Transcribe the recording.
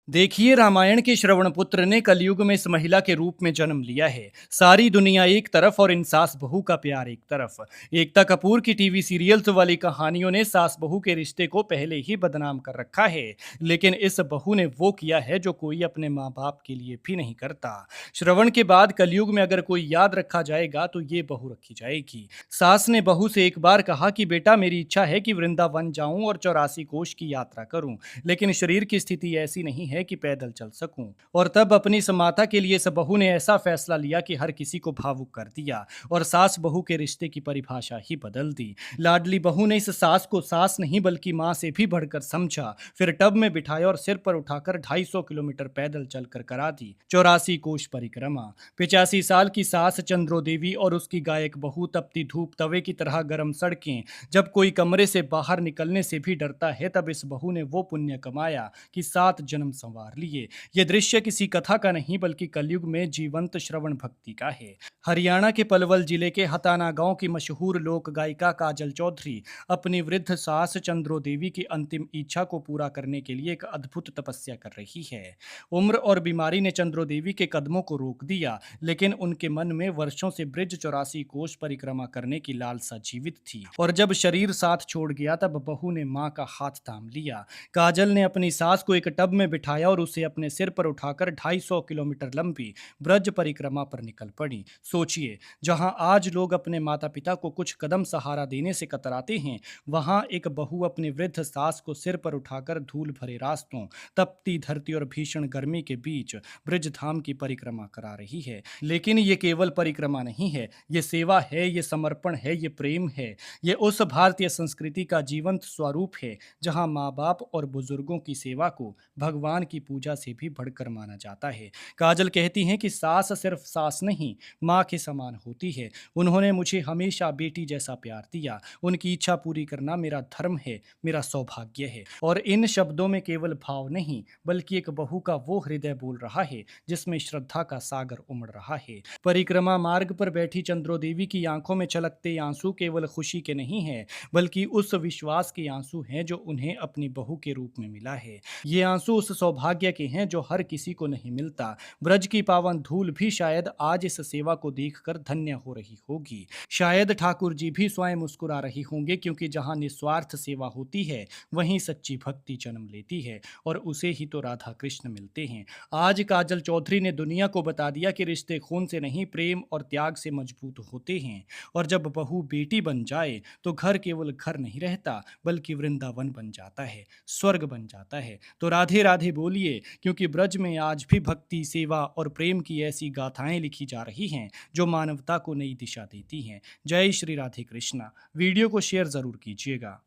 देखिए, रामायण के श्रवण पुत्र ने कलयुग में इस महिला के रूप में जन्म लिया है। सारी दुनिया एक तरफ और इन सास बहू का प्यार एक तरफ। एकता कपूर की टीवी सीरियल्स वाली कहानियों ने सास बहू के रिश्ते को पहले ही बदनाम कर रखा है, लेकिन इस बहू ने वो किया है जो कोई अपने माँ बाप के लिए भी नहीं करता। श्रवण के बाद कलयुग में अगर कोई याद रखा जाएगा तो ये बहू रखी जाएगी। सास ने बहू से एक बार कहा कि बेटा, मेरी इच्छा है कि वृंदावन जाऊं और 84 कोष की यात्रा करूं, लेकिन शरीर की स्थिति ऐसी नहीं है कि पैदल चल सकूं। और तब अपनी समाता के लिए इस बहू ने ऐसा फैसला लिया कि हर किसी को भावुक कर दिया और सास बहू के रिश्ते की परिभाषा ही बदल दी। लाडली बहू ने इस सास को सास नहीं बल्कि मां से भी बढ़कर समझा। फिर टब में बिठाया और सिर पर उठाकर 250 किलोमीटर पैदल चलकर करा दी 84 कोष परिक्रमा। 85 साल की सास चंद्रो देवी और उसकी गायक बहू तपती धूप तवे की तरह गर्म सड़कें, जब कोई कमरे से बाहर निकलने से भी डरता है, तब इस बहू ने वो पुण्य कमाया कि 7 जन्म संवार लिए। ये दृश्य किसी कथा का नहीं बल्कि कलयुग में जीवंत श्रवण भक्ति का है। हरियाणा के पलवल जिले के हताना गांव की मशहूर लोक गायिका काजल चौधरी अपनी वृद्ध सास चंद्रो देवी की अंतिम इच्छा को पूरा करने के लिए एक अद्भुत तपस्या कर रही है। उम्र और बीमारी ने चंद्रो देवी के कदमों को रोक दिया, लेकिन उनके मन में वर्षों से ब्रिज 84 कोष परिक्रमा करने की लालसा जीवित थी। और जब शरीर साथ छोड़ गया, तब बहू ने मां का हाथ थाम लिया। काजल ने अपनी सास को एक टब में बिठाया और उसे अपने सिर पर उठाकर 250 किलोमीटर लंबी ब्रज परिक्रमा पर निकल पड़ी। सोचिए, जहां आज लोग अपने माता पिता को कुछ कदम सहारा देने से कतराते हैं, वहां एक बहू अपनी वृद्ध सास को सिर पर उठाकर धूल भरे रास्तों, तपती धरती और भीषण गर्मी के बीच ब्रज धाम की परिक्रमा करा रही है। लेकिन ये केवल परिक्रमा नहीं है, ये सेवा है, ये समर्पण है, ये प्रेम है। ये उस भारतीय संस्कृति का जीवंत स्वरूप है जहां माँ बाप और बुजुर्गों की सेवा को भगवान की पूजा से भी बढ़कर माना जाता है। काजल कहती हैं कि सास सिर्फ सास नहीं, माँ के समान होती है। उन्होंने मुझे हमेशा बेटी जैसा प्यार दिया। उनकी इच्छा पूरी करना मेरा धर्म है, मेरा सौभाग्य है। और इन शब्दों में केवल भाव नहीं, बल्कि एक बहू का वो हृदय बोल रहा है जिसमें श्रद्धा का सागर उमड़ रहा है। परिक्रमा मार्ग पर बैठी चंद्रो देवी की आंखों में छलकते आंसू केवल खुशी के नहीं है, बल्कि उस विश्वास के आंसू हैं जो उन्हें अपनी बहू के रूप में मिला है। ये आंसू उस सौभाग्य के हैं जो हर किसी को नहीं मिलता। ब्रज की पावन धूल भी शायद आज इस सेवा को देखकर धन्य हो रही होगी। शायद ठाकुर जी भी स्वयं मुस्कुरा रही होंगे, क्योंकि जहां निस्वार्थ सेवा होती है, वहीं सच्ची भक्ति जन्म लेती है और उसे ही तो राधा कृष्ण मिलते हैं। आज काजल चौधरी ने दुनिया को बता दिया कि रिश्ते खून से नहीं, प्रेम और त्याग से मजबूत होते हैं। और जब बहू बेटी बन जाए तो घर केवल घर नहीं रहता, बल्कि वृंदावन बन जाता है, स्वर्ग बन जाता है। तो राधे राधे बोलिए, क्योंकि ब्रज में आज भी भक्ति, सेवा और प्रेम की ऐसी गाथाएं लिखी जा रही हैं जो मानवता को नई दिशा देती हैं। जय श्री राधे कृष्णा। वीडियो को शेयर जरूर कीजिएगा।